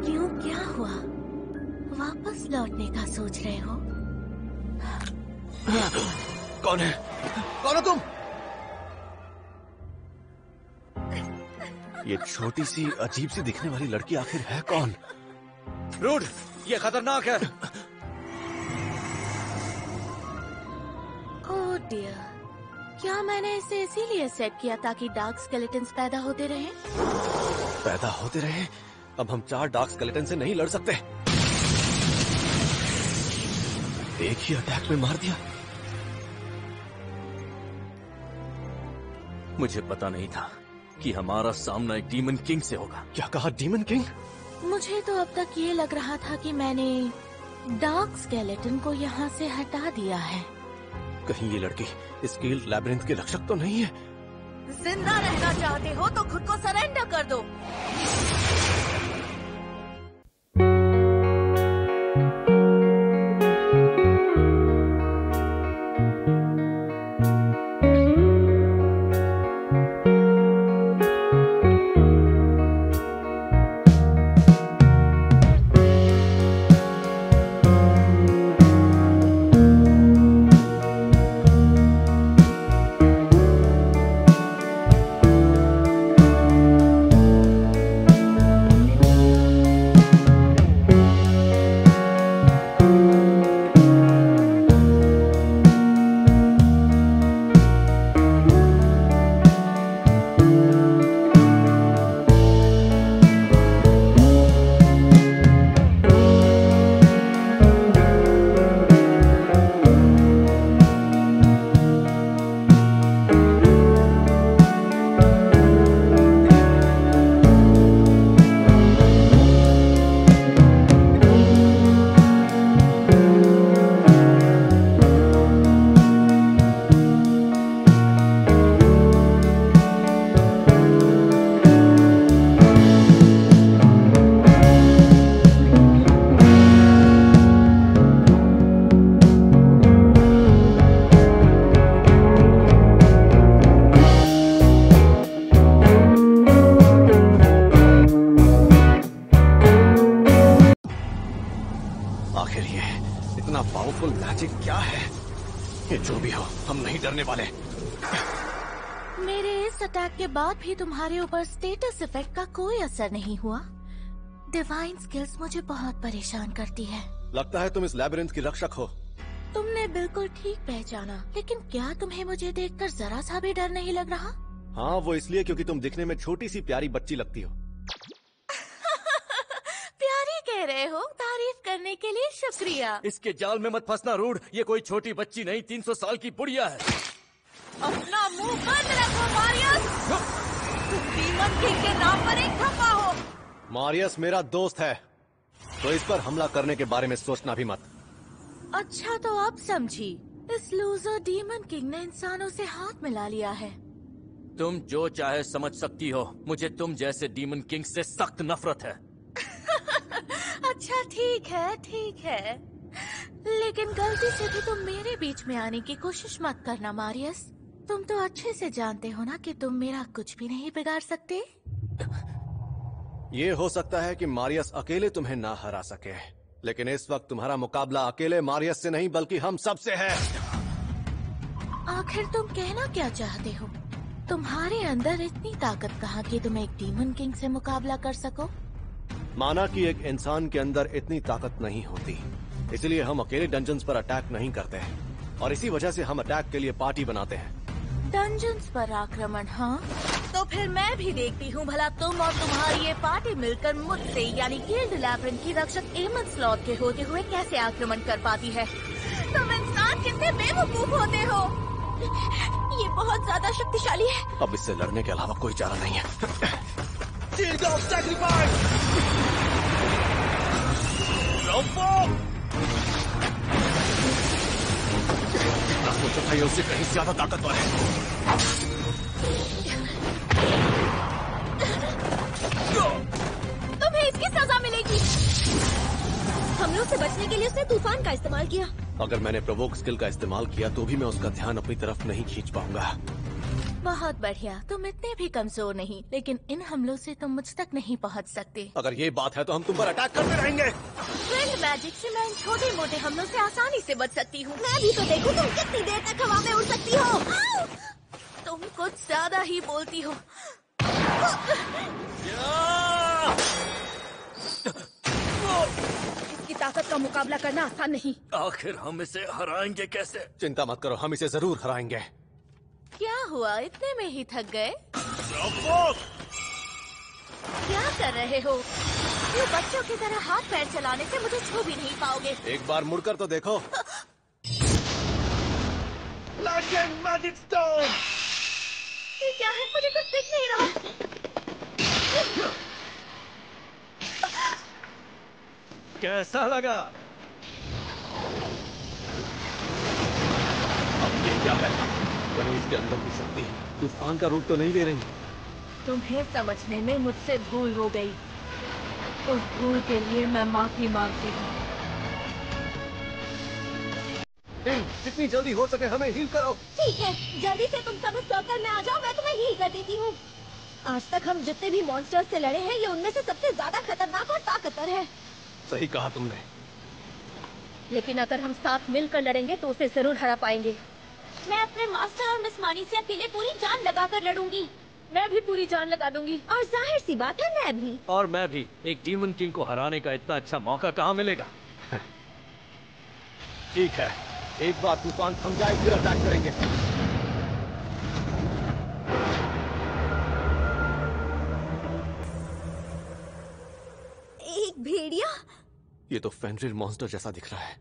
क्यों, क्या हुआ? वापस लौटने का सोच रहे हो? कौन है? कौन हो तुम? ये छोटी सी अजीब सी दिखने वाली लड़की आखिर है कौन? रूड, ये खतरनाक है। ओह डियर, क्या मैंने इसे इसीलिए सेट किया ताकि डार्क स्केलेटन्स पैदा होते रहें? पैदा होते रहे? अब हम 4 डार्क स्केलेटन से नहीं लड़ सकते। एक ही अटैक में मार दिया। मुझे पता नहीं था कि हमारा सामना एक डीमन किंग से होगा। क्या कहा? Demon king? मुझे तो अब तक ये लग रहा था कि मैंने डार्क स्केलेटन को यहाँ से हटा दिया है। कहीं ये लड़की स्केल लैबिरिंथ के रक्षक तो नहीं है? जिंदा रहना चाहते हो तो खुद को सरेंडर कर दो। आखिर ये इतना पावरफुल मैजिक क्या है? ये जो भी हो, हम नहीं डरने वाले। मेरे इस अटैक के बाद भी तुम्हारे ऊपर स्टेटस इफेक्ट का कोई असर नहीं हुआ। डिवाइन स्किल्स मुझे बहुत परेशान करती है। लगता है तुम इस लैबिरिंथ की रक्षक हो। तुमने बिल्कुल ठीक पहचाना, लेकिन क्या तुम्हें मुझे देखकर जरा सा भी डर नहीं लग रहा? हाँ, वो इसलिए क्योंकि तुम दिखने में छोटी सी प्यारी बच्ची लगती हो। प्यारी कह रहे हो? तारीफ करने के लिए शुक्रिया। इसके जाल में मत फंसना रूड, ये कोई छोटी बच्ची नहीं, 300 साल की बुढ़िया है। अपना मुंह बंद रखो मारियस। तुम डीमन किंग के नाम पर एक धब्बा हो। मारियस मेरा दोस्त है, तो इस पर हमला करने के बारे में सोचना भी मत। अच्छा तो अब समझी, इस लूजर डीमन किंग ने इंसानों से हाथ मिला लिया है। तुम जो चाहे समझ सकती हो, मुझे तुम जैसे डीमन किंग से सख्त नफरत है। अच्छा ठीक है, लेकिन गलती से भी तुम मेरे बीच में आने की कोशिश मत करना मारियस। तुम तो अच्छे से जानते हो ना कि तुम मेरा कुछ भी नहीं बिगाड़ सकते। ये हो सकता है कि मारियस अकेले तुम्हें ना हरा सके, लेकिन इस वक्त तुम्हारा मुकाबला अकेले मारियस से नहीं बल्कि हम सब से है। आखिर तुम कहना क्या चाहते हो? तुम्हारे अंदर इतनी ताकत कहाँ कि तुम एक डीमन किंग से मुकाबला कर सको? माना कि एक इंसान के अंदर इतनी ताकत नहीं होती, इसलिए हम अकेले डंजन्स पर अटैक नहीं करते हैं, और इसी वजह से हम अटैक के लिए पार्टी बनाते हैं। डंजन्स पर आक्रमण? हाँ, तो फिर मैं भी देखती हूँ भला तुम और तुम्हारी ये पार्टी मिलकर मुझसे यानी गिल्ड लैबिरिंथ की रक्षक एमन स्लॉथ के होते हुए कैसे आक्रमण कर पाती है। तुम इंसान कितने बेवकूफ होते हो। ये बहुत ज्यादा शक्तिशाली है। अब इससे लड़ने के अलावा कोई चारा नहीं है। जितना सोचा था ये उससे कहीं ज्यादा ताकतवर है। तुम्हें इसकी सजा मिलेगी। हमलों से बचने के लिए उसने तूफान का इस्तेमाल किया। अगर मैंने प्रोवोक स्किल का इस्तेमाल किया तो भी मैं उसका ध्यान अपनी तरफ नहीं खींच पाऊंगा। बहुत बढ़िया। तुम इतने भी कमजोर नहीं, लेकिन इन हमलों से तुम मुझ तक नहीं पहुंच सकते। अगर ये बात है तो हम तुम पर अटैक करते रहेंगे। विंड मैजिक से मैं इन छोटे मोटे हमलों से आसानी से बच सकती हूँ। मैं भी तो देखूं तुम कितनी देर तक हवा में उड़ सकती हो। तुम कुछ ज्यादा ही बोलती हो। इसकी ताकत का मुकाबला करना आसान नहीं। आखिर हम इसे हराएंगे कैसे? चिंता मत करो, हम इसे जरूर हराएंगे। क्या हुआ, इतने में ही थक गए? क्या कर रहे हो? ये बच्चों की तरह हाथ पैर चलाने से मुझे छू भी नहीं पाओगे। एक बार मुड़कर तो देखो। Magic stone! ये क्या है? मुझे कुछ दिख नहीं रहा। कैसा लगा? अब ये क्या है? कहीं इसके अंदर की शक्ति तूफान का रूप तो नहीं ले रही? तुम्हें समझने में मुझसे भूल हो गई। उस भूल के लिए मैं माफी मांगती हूँ। जितनी जल्दी हो सके हमें हील करो। ठीक है, जल्दी से तुम सब सर्कल में आ जाओ, मैं तुम्हें हील कर देती हूँ। आज तक हम जितने भी मॉन्स्टर्स से लड़े हैं, ये उनमें से सबसे ज्यादा खतरनाक और ताकतवर है। सही कहा तुमने। लेकिन अगर हम साथ मिलकर लड़ेंगे तो उसे जरूर हरा पाएंगे। मैं अपने मास्टर और मिस मानिसिया के लिए पूरी जान लगाकर लड़ूंगी। मैं भी पूरी जान लगा दूंगी। और जाहिर सी बात है, मैं भी। और मैं भी। एक डीमन किंग को हराने का इतना अच्छा मौका कहाँ मिलेगा? ठीक है, एक बार तूफान थम जाए फिर अटैक करेंगे। एक भेड़िया? ये तो फेनरिल मॉन्स्टर जैसा दिख रहा है।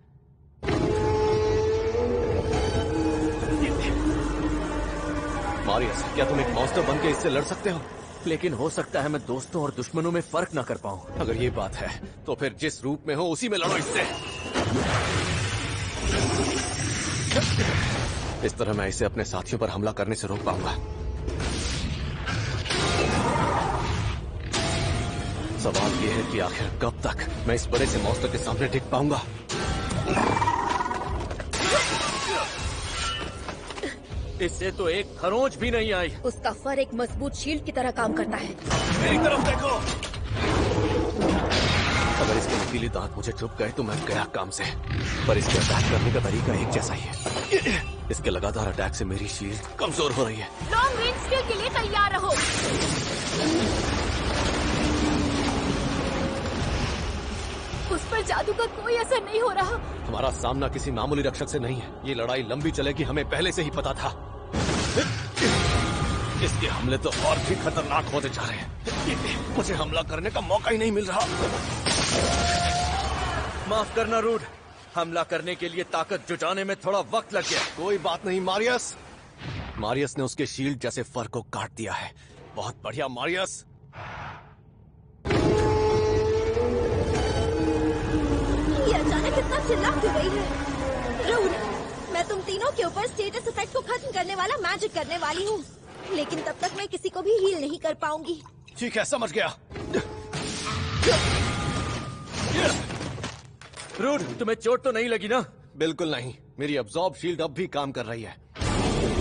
मारियस, क्या तुम एक मॉन्स्टर बन के इससे लड़ सकते हो? लेकिन हो सकता है मैं दोस्तों और दुश्मनों में फर्क न कर पाऊं। अगर ये बात है तो फिर जिस रूप में हो उसी में लड़ो इससे। इस तरह मैं इसे अपने साथियों पर हमला करने से रोक पाऊंगा। सवाल ये है कि आखिर कब तक मैं इस बड़े से मॉन्स्टर के सामने टिक पाऊंगा। इससे तो एक खरोंच भी नहीं आई। उसका फर एक मजबूत शील्ड की तरह काम करता है। मेरी तरफ देखो। अगर इसके नुकीले दांत मुझे चुभ गए तो मैं गया काम से। पर इसके अटैक करने का तरीका एक जैसा ही है। इसके लगातार अटैक से मेरी शील्ड कमजोर हो रही है। लॉन्ग रेंज किल के लिए तैयार रहो। उस पर जादू का कोई असर नहीं हो रहा। हमारा सामना किसी मामूली रक्षक से नहीं है। ये लड़ाई लंबी चलेगी, हमें पहले से ही पता था। इसके हमले तो और भी खतरनाक होते जा रहे हैं। मुझे हमला करने का मौका ही नहीं मिल रहा। माफ करना रूड, हमला करने के लिए ताकत जुटाने में थोड़ा वक्त लग गया। कोई बात नहीं मारियस। मारियस ने उसके शील्ड जैसे फर को काट दिया है। बहुत बढ़िया मारियस। ये अचानक इतना चिल्ला क्यों गई है? रूड, मैं तुम तीनों के ऊपर स्टेटस इफेक्ट को खत्म करने वाला मैजिक करने वाली हूँ। लेकिन तब तक मैं किसी को भी हील नहीं कर पाऊंगी। ठीक है, समझ गया। रूड, तुम्हें चोट तो नहीं लगी ना? बिल्कुल नहीं। मेरी अब्जॉर्ब शील्ड अब भी काम कर रही है।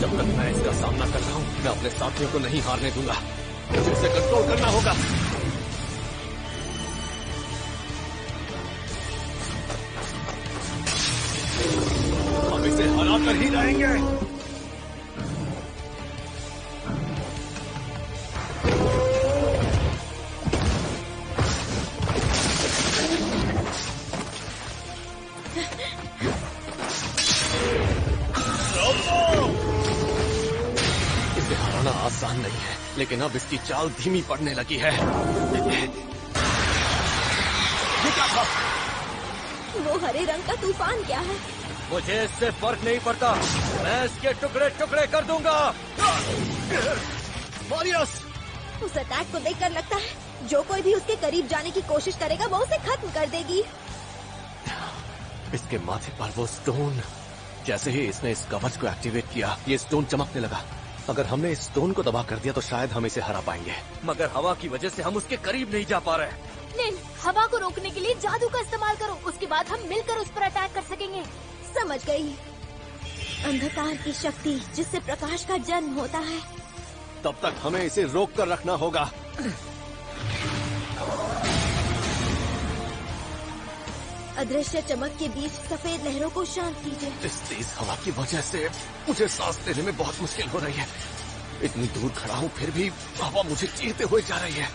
जब तक मैं इसका सामना कर रहा हूँ, मैं अपने साथियों को नहीं हारने दूंगा। मुझे इसे कंट्रोल करना होगा। हम इसे हरा कर ही रहेंगे। इसे हराना आसान नहीं है, लेकिन अब इसकी चाल धीमी पड़ने लगी है। ये क्या था? वो हरे रंग का तूफान क्या है? मुझे इससे फर्क नहीं पड़ता। मैं इसके टुकड़े टुकड़े कर दूंगा। मारियस! उस अटैक को देखकर लगता है जो कोई भी उसके करीब जाने की कोशिश करेगा वो उसे खत्म कर देगी। इसके माथे पर वो स्टोन। जैसे ही इसने इस कवच को एक्टिवेट किया, ये स्टोन चमकने लगा। अगर हमने इस स्टोन को तबाह कर दिया तो शायद हम इसे हरा पाएंगे। मगर हवा की वजह से हम उसके करीब नहीं जा पा रहे। लिन, हवा को रोकने के लिए जादू का इस्तेमाल करो। उसके बाद हम मिलकर उस पर अटैक कर सकेंगे। समझ गई। अंधकार की शक्ति जिससे प्रकाश का जन्म होता है, तब तक हमें इसे रोक कर रखना होगा। अदृश्य चमक के बीच सफेद लहरों को शांत कीजिए। इस तेज हवा की वजह से मुझे सांस लेने में बहुत मुश्किल हो रही है। इतनी दूर खड़ा हूँ फिर भी हवा मुझे चीरते हुए जा रही है।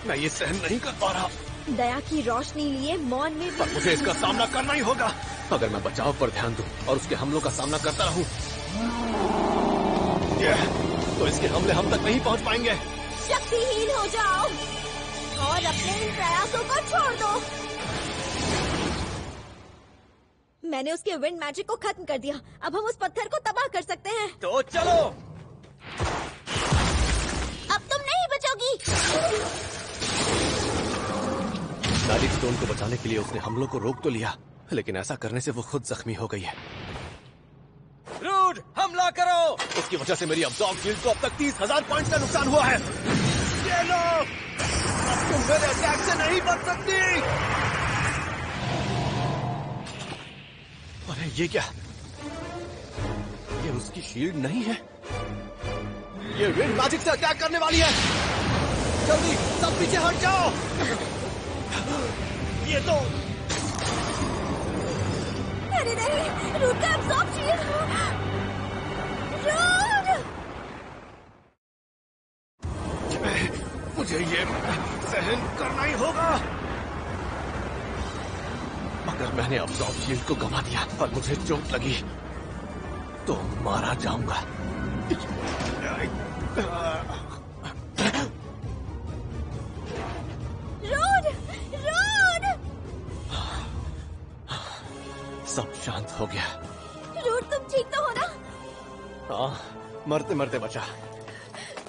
मैं ये सहन नहीं कर पा रहा। दया की रोशनी लिए मौन में पर मुझे इसका सामना करना ही होगा। अगर मैं बचाव पर ध्यान दूं और उसके हमलों का सामना करता रहूं, तो इसके हमले हम तक नहीं पहुंच पाएंगे। शक्तिहीन हो जाओ और अपने इन प्रयासों को छोड़ दो। मैंने उसके विंड मैजिक को खत्म कर दिया। अब हम उस पत्थर को तबाह कर सकते हैं। तो चलो। अब तुम नहीं बचोगी। मैजिक स्टोन को बचाने के लिए उसने हमलों को रोक तो लिया, लेकिन ऐसा करने से वो खुद जख्मी हो गई है। रूड, हमला करो। उसकी वजह से मेरी अब्जॉर्ब शील्ड को अब तक 30,000 पॉइंट का नुकसान हुआ है। ये लो, अब तुम मेरे अटैक से नहीं बच सकती। अरे ये क्या? ये उसकी शील्ड नहीं है। ये विंड मैजिक से अटैक करने वाली है। जल्दी सब पीछे हट जाओ। ये तो अरे नहीं, रूट का अब्सॉर्ब शील्ड। रूट! मुझे ये सहन करना ही होगा। अगर मैंने अब्सॉर्ब शील्ड को गंवा दिया और मुझे चोट लगी तो मारा जाऊंगा। रूट! रूट! सब शांत हो गया। रूट, तुम ठीक तो हो ना? हाँ, मरते मरते बचा।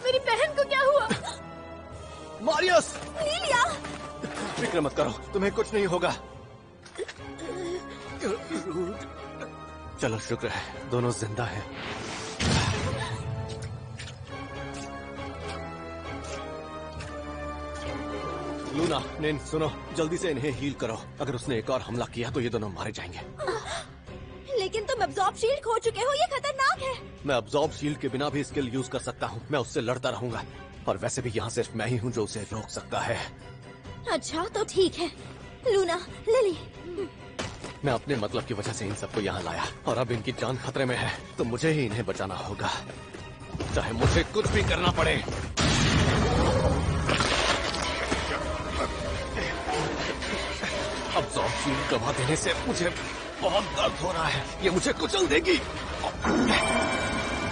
मेरी बहन को क्या हुआ? मारियस! लिलिया! फिक्र मत करो, तुम्हें कुछ नहीं होगा। चलो शुक्र है दोनों जिंदा हैं। लूना, नेन, सुनो, जल्दी से इन्हें हील करो। अगर उसने एक और हमला किया तो ये दोनों मारे जाएंगे। लेकिन तुम अब्सॉर्ब शील्ड खो चुके हो, ये खतरनाक है। मैं अब्सॉर्ब शील्ड के बिना भी स्किल यूज कर सकता हूँ। मैं उससे लड़ता रहूंगा। और वैसे भी यहाँ सिर्फ मैं ही हूँ जो उसे रोक सकता है। अच्छा तो ठीक है। लूना, लिली, मैं अपने मतलब की वजह से इन सबको यहाँ लाया और अब इनकी जान खतरे में है तो मुझे ही इन्हें बचाना होगा, चाहे मुझे कुछ भी करना पड़े। अब्सॉर्ब शील्ड गंवा देने से मुझे बहुत दर्द हो रहा है। ये मुझे कुचल देगी।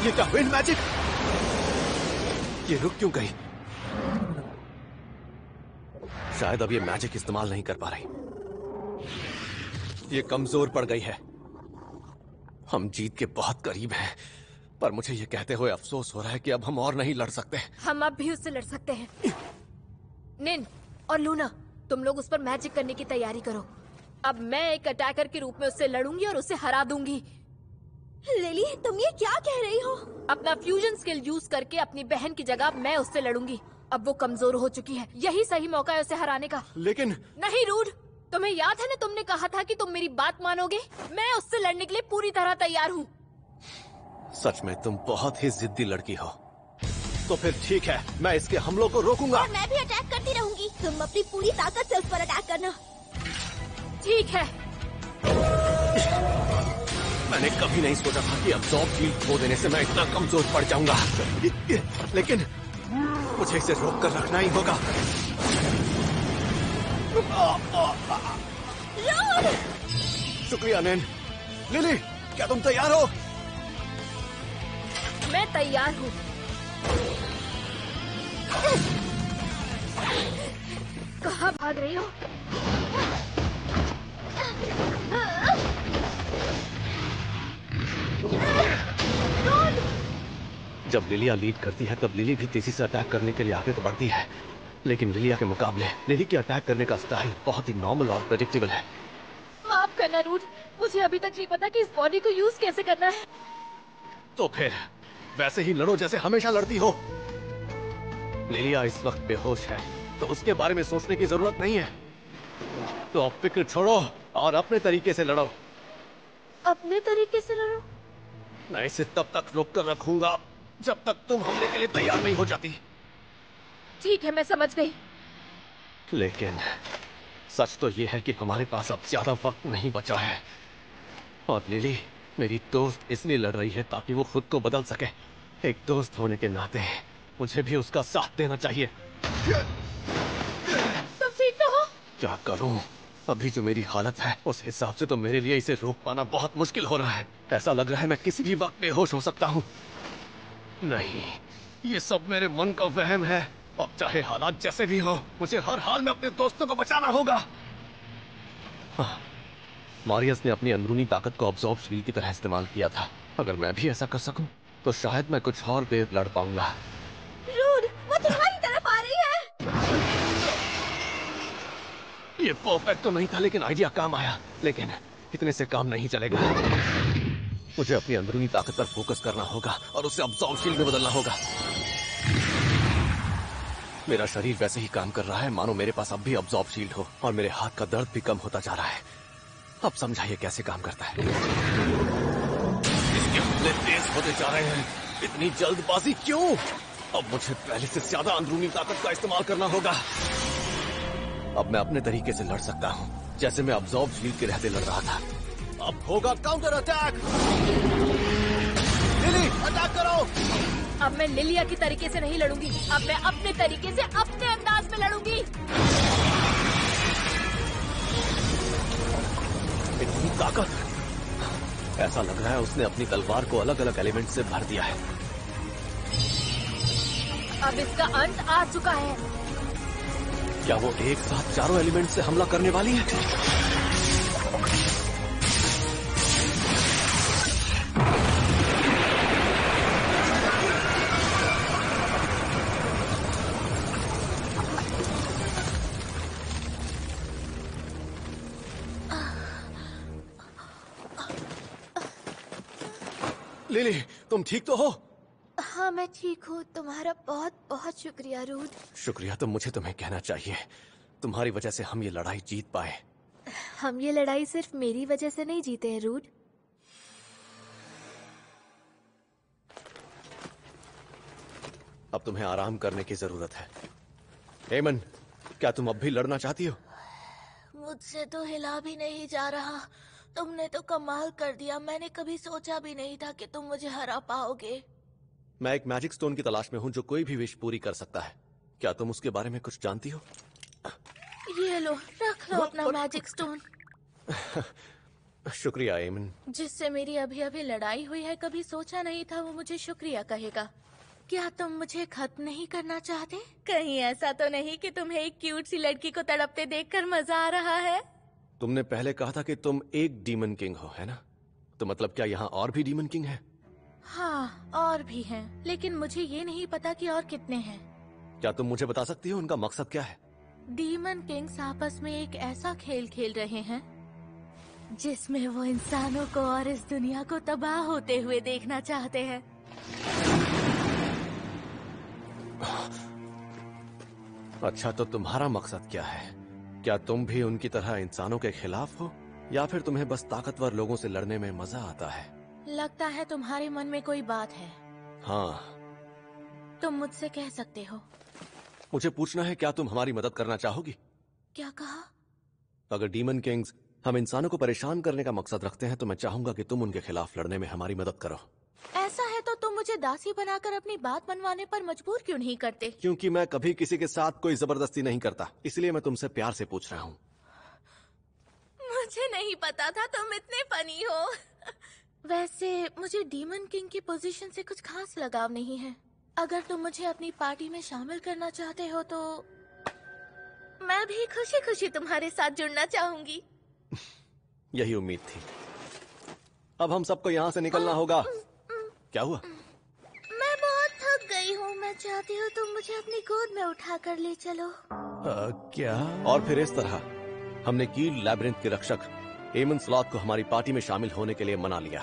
ये क्या विंड मैजिक? ये रुक क्यों गई? शायद अब ये मैजिक इस्तेमाल नहीं कर पा रही। ये कमजोर पड़ गई है। हम जीत के बहुत करीब हैं, पर मुझे ये कहते हुए अफसोस हो रहा है कि अब हम और नहीं लड़ सकते। हम अब भी उससे लड़ सकते हैं। निन और लूना, तुम लोग उस पर मैजिक करने की तैयारी करो। अब मैं एक अटैकर के रूप में उससे लड़ूंगी और उसे हरा दूंगी। लिली, तुम ये क्या कह रही हो? अपना फ्यूजन स्किल यूज करके अपनी बहन की जगह मैं उससे लड़ूंगी। अब वो कमजोर हो चुकी है, यही सही मौका है उसे हराने का। लेकिन नहीं रूड, तुम्हें याद है ना, तुमने कहा था कि तुम मेरी बात मानोगे। मैं उससे लड़ने के लिए पूरी तरह तैयार हूँ। सच में तुम बहुत ही जिद्दी लड़की हो। तो फिर ठीक है, मैं इसके हमलों को रोकूंगा। और मैं भी अटैक करती रहूंगी। तुम अपनी पूरी ताकत से उस पर अटैक करना। ठीक है। मैंने कभी नहीं सोचा था कि अब्सॉर्ब शील्ड खो देने से मैं इतना कमजोर पड़ जाऊंगा, लेकिन मुझे इसे रोक कर रखना ही होगा। शुक्रिया नैन। लिली, क्या तुम तैयार हो? मैं तैयार हूँ। कहाँ भाग रही हो? जब लिलिया लीड करती है तब लिली भी तेजी से अटैक करने के लिए आगे तो बढ़ती है, लेकिन लिलिया के मुकाबले लिली के अटैक करने का स्टाइल बहुत ही नॉर्मल और प्रेडिक्टेबल है। माफ करना रूट, मुझे अभी तक नहीं पता कि इस बॉडी को यूज कैसे करना है। तो फिर वैसे ही लड़ो जैसे हमेशा लड़ती हो। लिलिया इस वक्त बेहोश है तो उसके बारे में सोचने की जरूरत नहीं है। तो अब फिक्र छोड़ो और अपने तरीके से लड़ो। अपने तरीके से लड़ो? मैं इसे तब तक रोक कर रखूंगा जब तक तुम हमले के लिए तैयार नहीं हो जाती। ठीक है, मैं समझ गई। लेकिन सच तो ये है कि हमारे पास अब ज्यादा वक्त नहीं बचा है। और लिली मेरी दोस्त इसलिए लड़ रही है ताकि वो खुद को बदल सके। एक दोस्त होने के नाते मुझे भी उसका साथ देना चाहिए। तुम ठीक तो हो? क्या करूं? अभी जो मेरी हालत है उस हिसाब से तो मेरे लिए इसे रोक पाना बहुत मुश्किल हो रहा है। ऐसा लग रहा है मैं किसी भी वक्त बेहोश हो सकता हूँ। नहीं, ये सब मेरे मन का वहम है। अब चाहे हालात जैसे भी हो, मुझे हर हाल में अपने दोस्तों को बचाना होगा। मॉरियस ने अपनी अंदरूनी ताकत को अब्सॉर्ब शील्ड की तरह इस्तेमाल किया था। अगर मैं भी ऐसा कर सकूं, तो शायद मैं कुछ और देर लड़ पाऊंगा। रूड, वो तुम्हारी तरफ आ रही है। ये परफेक्ट तो नहीं था, लेकिन आइडिया काम आया। लेकिन इतने से काम नहीं चलेगा। मुझे अपनी अंदरूनी ताकत पर फोकस करना होगा और उसे अब्सॉर्ब शील्ड में बदलना होगा। मेरा शरीर वैसे ही काम कर रहा है मानो मेरे पास अब भी अब्सॉर्ब शील्ड हो, और मेरे हाथ का दर्द भी कम होता जा रहा है। अब समझाइए कैसे काम करता है। इसके हमले तेज होते जा रहे हैं। इतनी जल्दबाजी क्यों? अब मुझे पहले से ज्यादा अंदरूनी ताकत का इस्तेमाल करना होगा। अब मैं अपने तरीके से लड़ सकता हूँ, जैसे मैं अब्सॉर्ब शील्ड के रहते लड़ रहा था। अब होगा काउंटर अटैक। लिली, अटैक करो। अब मैं लिलिया की तरीके से नहीं लड़ूंगी। अब मैं अपने तरीके से, अपने अंदाज में लड़ूंगी। इतनी ताकत! ऐसा लग रहा है उसने अपनी तलवार को अलग अलग एलिमेंट से भर दिया है। अब इसका अंत आ चुका है। क्या वो एक साथ चारों एलिमेंट से हमला करने वाली है? लिली, तुम ठीक तो हो? हाँ, मैं ठीक हूँ। तुम्हारा बहुत बहुत शुक्रिया रूड। शुक्रिया तो मुझे तुम्हें कहना चाहिए। तुम्हारी वजह से हम ये लड़ाई जीत पाए। हम ये लड़ाई सिर्फ मेरी वजह से नहीं जीते हैं रूड। अब तुम्हें आराम करने की जरूरत है। एमन, क्या तुम अब भी लड़ना चाहती हो? मुझसे तो हिला भी नहीं जा रहा। तुमने तो कमाल कर दिया। मैंने कभी सोचा भी नहीं था कि तुम मुझे हरा पाओगे। मैं एक मैजिक स्टोन की तलाश में हूँ जो कोई भी विश पूरी कर सकता है। क्या तुम उसके बारे में कुछ जानती हो? ये लो, रख लो अपना मैजिक स्टोन। शुक्रिया एमन। जिससे मेरी अभी अभी लड़ाई हुई है, कभी सोचा नहीं था वो मुझे शुक्रिया कहेगा। क्या तुम मुझे खत्म नहीं करना चाहते? कहीं ऐसा तो नहीं कि तुम्हें एक क्यूट सी लड़की को तड़पते देखकर मजा आ रहा है? तुमने पहले कहा था कि तुम एक डीमन किंग हो, है ना? तो मतलब क्या यहाँ और भी डीमन किंग हैं? हाँ, और भी हैं, लेकिन मुझे ये नहीं पता कि और कितने हैं। क्या तुम मुझे बता सकती हो उनका मकसद क्या है? डीमन किंग्स आपस में एक ऐसा खेल खेल रहे हैं जिसमें वो इंसानों को और इस दुनिया को तबाह होते हुए देखना चाहते हैं। अच्छा, तो तुम्हारा मकसद क्या है? क्या तुम भी उनकी तरह इंसानों के खिलाफ हो, या फिर तुम्हें बस ताकतवर लोगों से लड़ने में मजा आता है? लगता है तुम्हारे मन में कोई बात है। हाँ, तुम मुझसे कह सकते हो। मुझे पूछना है, क्या तुम हमारी मदद करना चाहोगी? क्या कहा? अगर डीमन किंग्स हम इंसानों को परेशान करने का मकसद रखते हैं, तो मैं चाहूंगा कि तुम उनके खिलाफ लड़ने में हमारी मदद करो। ऐसा है तो तुम मुझे दासी बनाकर अपनी बात मनवाने पर मजबूर क्यों नहीं करते? क्योंकि मैं कभी किसी के साथ कोई जबरदस्ती नहीं करता, इसलिए मैं तुमसे प्यार से पूछ रहा हूँ। मुझे नहीं पता था तुम इतने फनी हो। वैसे मुझे डीमन किंग की पोजीशन से कुछ खास लगाव नहीं है। अगर तुम मुझे अपनी पार्टी में शामिल करना चाहते हो तो मैं भी खुशी खुशी तुम्हारे साथ जुड़ना चाहूंगी। यही उम्मीद थी। अब हम सबको यहाँ से निकलना होगा। क्या हुआ? मैं बहुत थक गई हूँ। मैं चाहती हूँ तुम मुझे अपनी गोद में उठा कर ले चलो। क्या? और फिर इस तरह हमने कील लैबिरिंथ के रक्षक एमन स्लॉथ को हमारी पार्टी में शामिल होने के लिए मना लिया।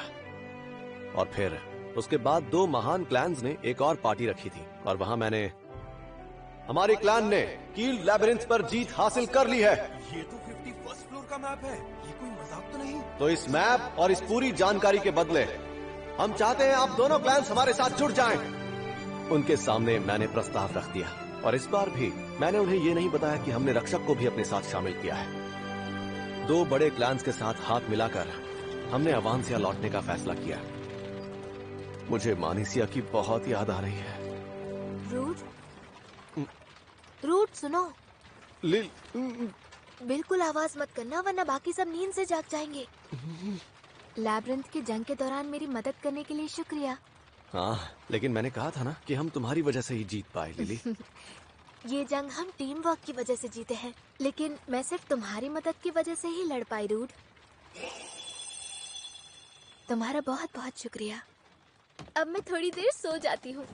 और फिर उसके बाद दो महान क्लैन्स ने एक और पार्टी रखी थी, और वहां हमारी क्लैन ने कील लैबिरिंथ पर जीत हासिल कर ली है। ये तो 51st फ्लोर का मैप है। ये कोई मजाक तो नहीं? तो इस मैप और इस पूरी जानकारी के बदले हम चाहते हैं आप दोनों क्लैन्स हमारे साथ जुड़ जाएं। उनके सामने मैंने प्रस्ताव रख दिया और इस बार भी मैंने उन्हें ये नहीं बताया कि हमने रक्षक को भी अपने साथ शामिल किया है। 2 बड़े क्लैंस के साथ हाथ मिलाकर हमने अवांसिया लौटने का फैसला किया। मुझे मानिसिया की बहुत याद आ रही है। रूट सुनो, लिल बिल्कुल आवाज मत करना वरना बाकी सब नींद से जाग जाएंगे। लैब्रिंथ की जंग के दौरान मेरी मदद करने के लिए शुक्रिया। हाँ, लेकिन मैंने कहा था ना कि हम तुम्हारी वजह से ही जीत पाए लिली। ये जंग हम टीम वर्क की वजह से जीते हैं, लेकिन मैं सिर्फ तुम्हारी मदद की वजह से ही लड़ पाई रूट। तुम्हारा बहुत बहुत शुक्रिया। अब मैं थोड़ी देर सो जाती हूँ।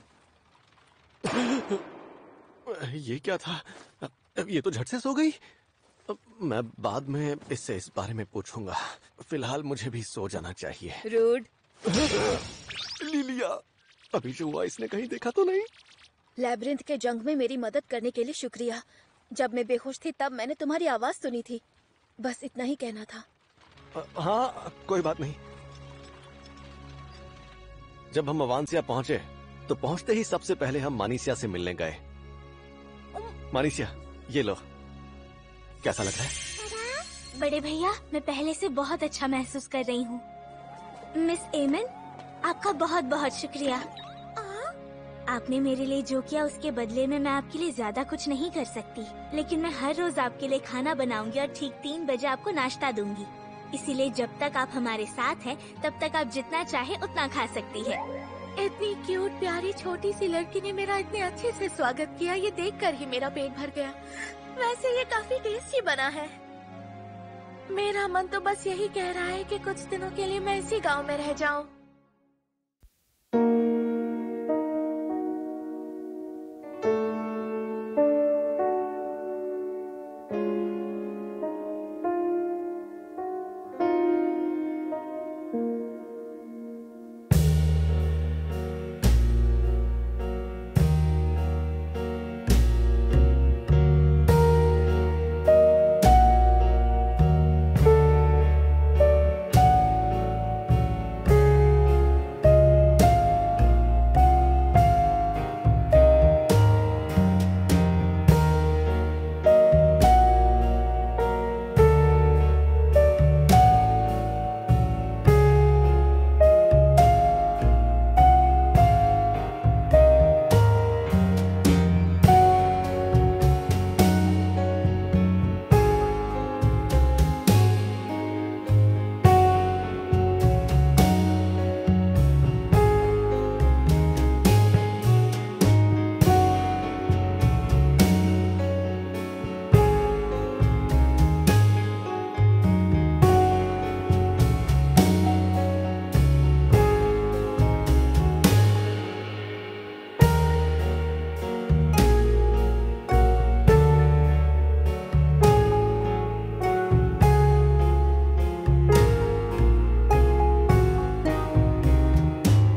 ये क्या था? ये तो झट से सो गई। मैं बाद में इससे इस बारे में पूछूंगा। फिलहाल मुझे भी सो जाना चाहिए। रूड। लिलिया, अभी जो हुआ इसने कहीं देखा तो नहीं? लैब्रिंथ के जंग में मेरी मदद करने के लिए शुक्रिया। जब मैं बेहोश थी तब मैंने तुम्हारी आवाज सुनी थी। बस इतना ही कहना था। हाँ, कोई बात नहीं। जब हम अवांसिया पहुंचे तो पहुंचते ही सबसे पहले हम मानिसिया से मिलने गए। मानिसिया, ये लो। कैसा लग रहा है? बड़े भैया, मैं पहले से बहुत अच्छा महसूस कर रही हूँ। मिस एमन, आपका बहुत बहुत शुक्रिया। आपने मेरे लिए जो किया उसके बदले में मैं आपके लिए ज्यादा कुछ नहीं कर सकती, लेकिन मैं हर रोज आपके लिए खाना बनाऊंगी और ठीक 3 बजे आपको नाश्ता दूंगी। इसीलिए जब तक आप हमारे साथ हैं, तब तक आप जितना चाहे उतना खा सकती है। इतनी क्यूट प्यारी छोटी सी लड़की ने मेरा इतने अच्छे से स्वागत किया, ये देखकर ही मेरा पेट भर गया। वैसे ये काफी टेस्टी बना है। मेरा मन तो बस यही कह रहा है कि कुछ दिनों के लिए मैं इसी गांव में रह जाऊं।